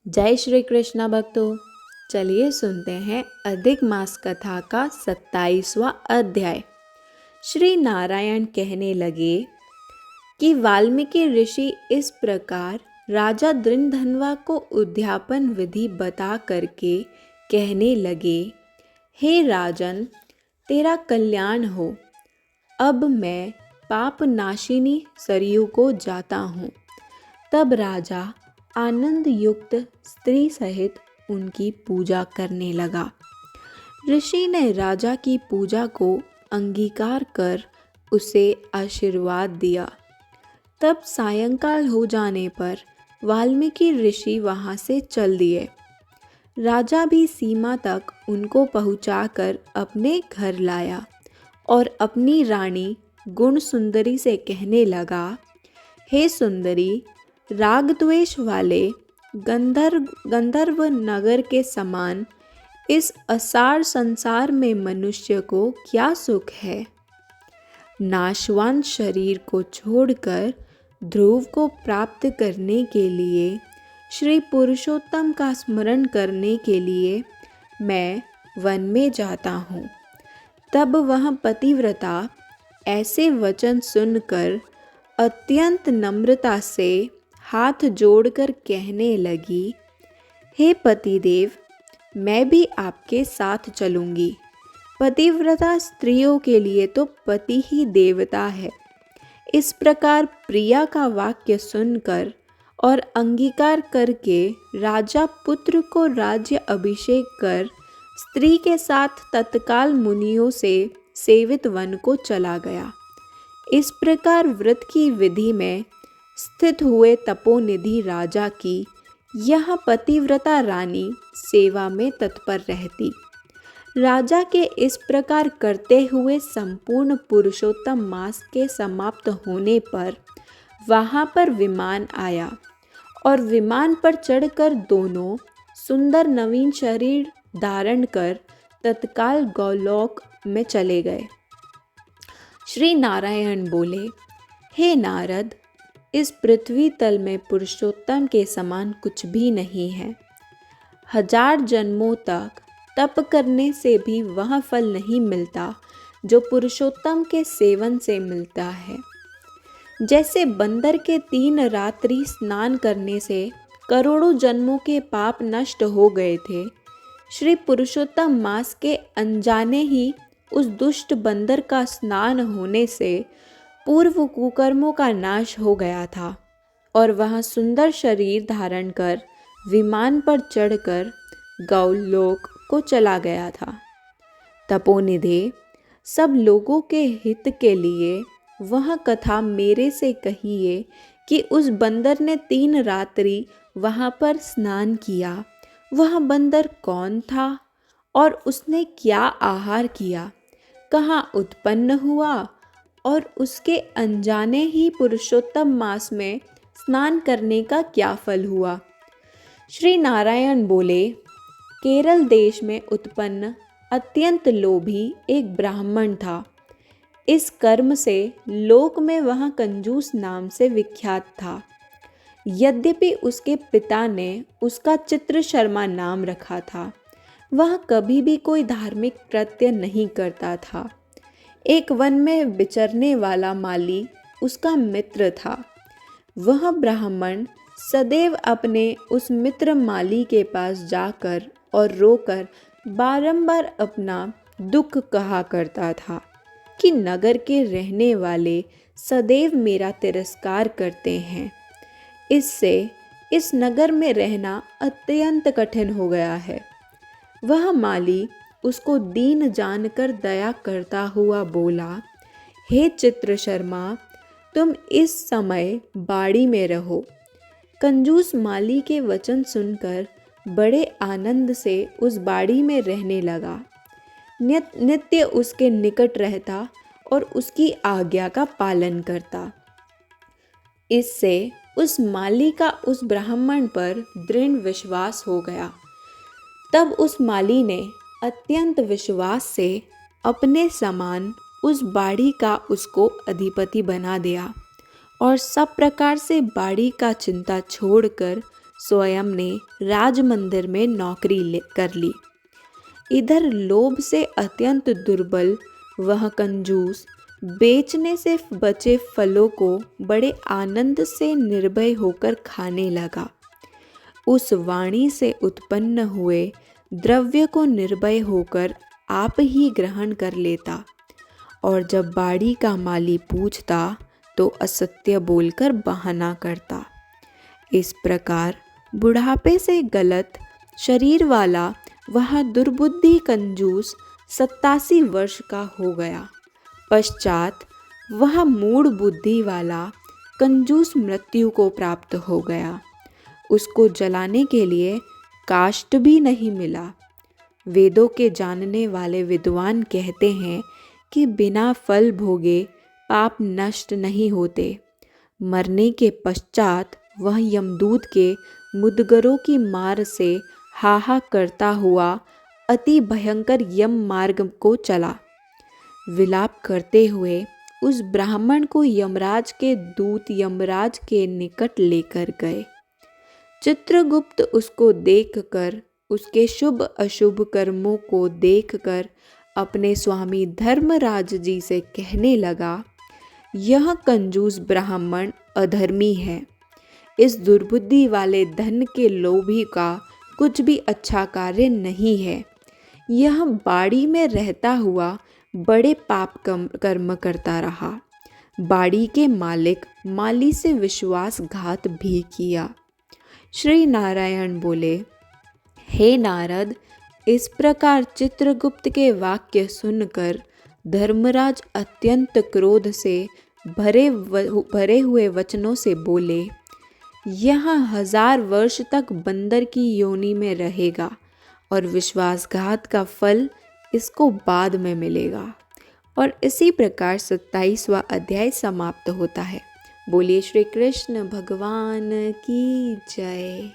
जय श्री कृष्ण भक्तों। चलिए सुनते हैं अधिक मास कथा का 27वां अध्याय। श्री नारायण कहने लगे कि वाल्मीकि ऋषि इस प्रकार राजा दृंधनवा को उद्यापन विधि बता करके कहने लगे, हे राजन, तेरा कल्याण हो। अब मैं पाप नाशिनी सरयू को जाता हूँ। तब राजा आनंद युक्त स्त्री सहित उनकी पूजा करने लगा। ऋषि ने राजा की पूजा को अंगीकार कर उसे आशीर्वाद दिया। तब सायंकाल हो जाने पर वाल्मीकि ऋषि वहाँ से चल दिए। राजा भी सीमा तक उनको पहुँचाकर अपने घर लाया और अपनी रानी गुण सुंदरी से कहने लगा, हे सुंदरी, राग द्वेष वाले गंधर्व नगर के समान इस असार संसार में मनुष्य को क्या सुख है। नाशवान शरीर को छोड़कर ध्रुव को प्राप्त करने के लिए, श्री पुरुषोत्तम का स्मरण करने के लिए मैं वन में जाता हूँ। तब वह पतिव्रता ऐसे वचन सुनकर अत्यंत नम्रता से हाथ जोड़कर कहने लगी, हे पतिदेव, मैं भी आपके साथ चलूँगी। पतिव्रता स्त्रियों के लिए तो पति ही देवता है। इस प्रकार प्रिया का वाक्य सुनकर और अंगीकार करके राजा पुत्र को राज्य अभिषेक कर स्त्री के साथ तत्काल मुनियों से सेवित वन को चला गया। इस प्रकार व्रत की विधि में स्थित हुए तपोनिधि राजा की यह पतिव्रता रानी सेवा में तत्पर रहती। राजा के इस प्रकार करते हुए संपूर्ण पुरुषोत्तम मास के समाप्त होने पर वहाँ पर विमान आया और विमान पर चढ़कर दोनों सुंदर नवीन शरीर धारण कर तत्काल गौलोक में चले गए। श्री नारायण बोले, हे नारद, इस पृथ्वी तल में पुरुषोत्तम के समान कुछ भी नहीं है। 1000 जन्मों तक तप करने से भी वह फल नहीं मिलता जो पुरुषोत्तम के सेवन से मिलता है। जैसे बंदर के 3 रात्रि स्नान करने से करोड़ों जन्मों के पाप नष्ट हो गए थे, श्री पुरुषोत्तम मास के अनजाने ही उस दुष्ट बंदर का स्नान होने से पूर्व कुकर्मों का नाश हो गया था और वह सुंदर शरीर धारण कर विमान पर चढ़कर गौलोक को चला गया था। तपोनिधे, सब लोगों के हित के लिए वह कथा मेरे से कहिए कि उस बंदर ने 3 रात्रि वहाँ पर स्नान किया। वह बंदर कौन था और उसने क्या आहार किया, कहाँ उत्पन्न हुआ और उसके अनजाने ही पुरुषोत्तम मास में स्नान करने का क्या फल हुआ। श्री नारायण बोले, केरल देश में उत्पन्न अत्यंत लोभी एक ब्राह्मण था। इस कर्म से लोक में वह कंजूस नाम से विख्यात था। यद्यपि उसके पिता ने उसका चित्र शर्मा नाम रखा था, वह कभी भी कोई धार्मिक कृत्य नहीं करता था। एक वन में विचरने वाला माली उसका मित्र था। वह ब्राह्मण सदैव अपने उस मित्र माली के पास जाकर और रोकर बारंबार अपना दुख कहा करता था कि नगर के रहने वाले सदैव मेरा तिरस्कार करते हैं। इससे इस नगर में रहना अत्यंत कठिन हो गया है। वह माली उसको दीन जानकर दया करता हुआ बोला, हे चित्र शर्मा, तुम इस समय बाड़ी में रहो। कंजूस माली के वचन सुनकर बड़े आनंद से उस बाड़ी में रहने लगा। नित्य उसके निकट रहता और उसकी आज्ञा का पालन करता। इससे उस माली का उस ब्राह्मण पर दृढ़ विश्वास हो गया। तब उस माली ने अत्यंत विश्वास से अपने समान उस बाड़ी का उसको अधिपति बना दिया और सब प्रकार से बाड़ी का चिंता छोड़कर स्वयं ने राजमंदिर में नौकरी कर ली। इधर लोभ से अत्यंत दुर्बल वह कंजूस बेचने से बचे फलों को बड़े आनंद से निर्भय होकर खाने लगा। उस वाणी से उत्पन्न हुए द्रव्य को निर्भय होकर आप ही ग्रहण कर लेता और जब बाड़ी का माली पूछता तो असत्य बोलकर बहाना करता। इस प्रकार बुढ़ापे से गलत शरीर वाला वह दुर्बुद्धि कंजूस 87 वर्ष का हो गया। पश्चात वह मूढ़ बुद्धि वाला कंजूस मृत्यु को प्राप्त हो गया। उसको जलाने के लिए काष्ठ भी नहीं मिला। वेदों के जानने वाले विद्वान कहते हैं कि बिना फल भोगे पाप नष्ट नहीं होते। मरने के पश्चात वह यमदूत के मुदगरों की मार से हाहा करता हुआ अति भयंकर यम मार्ग को चला। विलाप करते हुए उस ब्राह्मण को यमराज के दूत यमराज के निकट लेकर गए। चित्रगुप्त उसको देखकर, उसके शुभ अशुभ कर्मों को देखकर अपने स्वामी धर्मराज जी से कहने लगा, यह कंजूस ब्राह्मण अधर्मी है। इस दुर्बुद्धि वाले धन के लोभी का कुछ भी अच्छा कार्य नहीं है। यह बाड़ी में रहता हुआ बड़े पाप कर्म करता रहा। बाड़ी के मालिक माली से विश्वासघात भी किया। श्री नारायण बोले, हे नारद, इस प्रकार चित्रगुप्त के वाक्य सुनकर धर्मराज अत्यंत क्रोध से भरे हुए वचनों से बोले, यह 1000 वर्ष तक बंदर की योनि में रहेगा और विश्वासघात का फल इसको बाद में मिलेगा। और इसी प्रकार 27वां अध्याय समाप्त होता है। बोलिए श्री कृष्ण भगवान की जय।